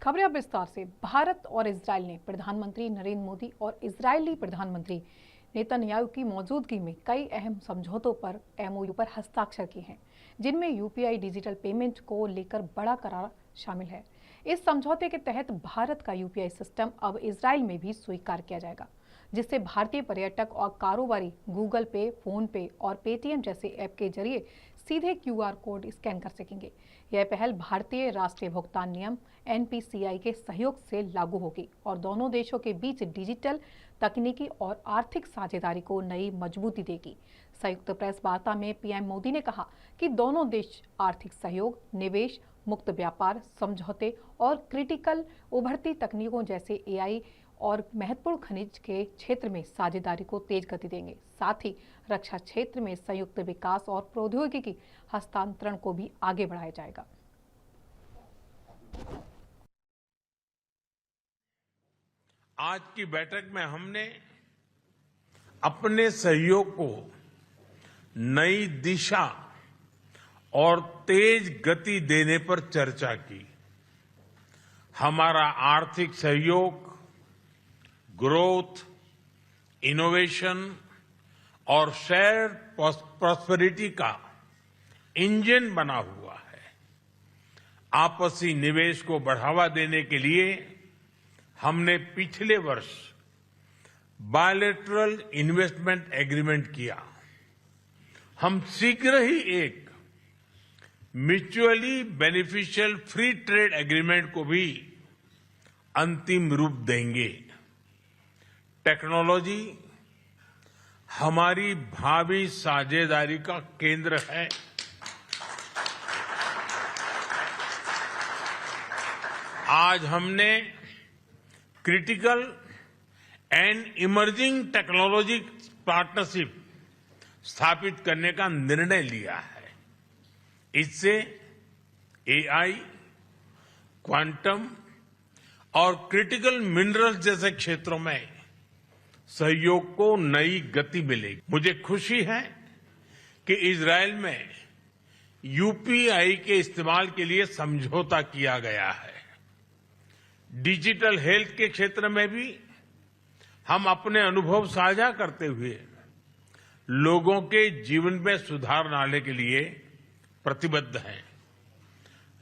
खबरें अब विस्तार से। भारत और इजरायल ने प्रधानमंत्री नरेंद्र मोदी और इजरायली प्रधानमंत्री नेतन्याहू की मौजूदगी में कई अहम समझौतों पर एमओयू पर हस्ताक्षर किए हैं, जिनमें यूपीआई डिजिटल पेमेंट को लेकर बड़ा करार शामिल है। इस समझौते के तहत भारत का यूपीआई सिस्टम अब इजरायल में भी स्वीकार किया जाएगा, जिससे भारतीय पर्यटक और कारोबारी गूगल पे, फोन पे और पेटीएम जैसे ऐप के जरिए सीधे क्यूआर कोड स्कैन कर सकेंगे। यह पहल भारतीय राष्ट्रीय भुगतान नियम एनपीसीआई के सहयोग से लागू होगी और दोनों देशों के बीच डिजिटल तकनीकी और आर्थिक साझेदारी को नई मजबूती देगी। संयुक्त प्रेस वार्ता में पीएम मोदी ने कहा कि दोनों देश आर्थिक सहयोग, निवेश, मुक्त व्यापार समझौते और क्रिटिकल उभरती तकनीकों जैसे एआई और महत्वपूर्ण खनिज के क्षेत्र में साझेदारी को तेज गति देंगे। साथ ही रक्षा क्षेत्र में संयुक्त विकास और प्रौद्योगिकी हस्तांतरण को भी आगे बढ़ाया जाएगा। आज की बैठक में हमने अपने सहयोग को नई दिशा और तेज गति देने पर चर्चा की। हमारा आर्थिक सहयोग ग्रोथ, इनोवेशन और शेयर प्रॉस्पेरिटी का इंजन बना हुआ है। आपसी निवेश को बढ़ावा देने के लिए हमने पिछले वर्ष बायलैटरल इन्वेस्टमेंट एग्रीमेंट किया। हम शीघ्र ही एक mutually beneficial free trade agreement को भी अंतिम रूप देंगे। टेक्नोलॉजी हमारी भावी साझेदारी का केंद्र है। आज हमने critical and emerging technology partnership स्थापित करने का निर्णय लिया है। इससे एआई, क्वांटम और क्रिटिकल मिनरल्स जैसे क्षेत्रों में सहयोग को नई गति मिलेगी। मुझे खुशी है कि इजरायल में यूपीआई के इस्तेमाल के लिए समझौता किया गया है। डिजिटल हेल्थ के क्षेत्र में भी हम अपने अनुभव साझा करते हुए लोगों के जीवन में सुधार लाने के लिए प्रतिबद्ध हैं।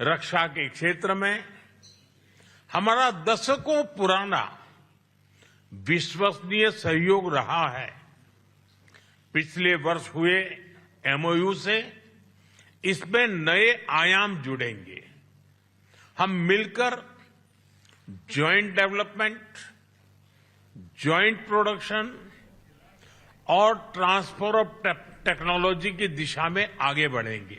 रक्षा के क्षेत्र में हमारा दशकों पुराना विश्वसनीय सहयोग रहा है। पिछले वर्ष हुए एमओयू से इसमें नए आयाम जुड़ेंगे। हम मिलकर जॉइंट डेवलपमेंट, जॉइंट प्रोडक्शन और ट्रांसफर ऑफ टेक्नोलॉजी की दिशा में आगे बढ़ेंगे।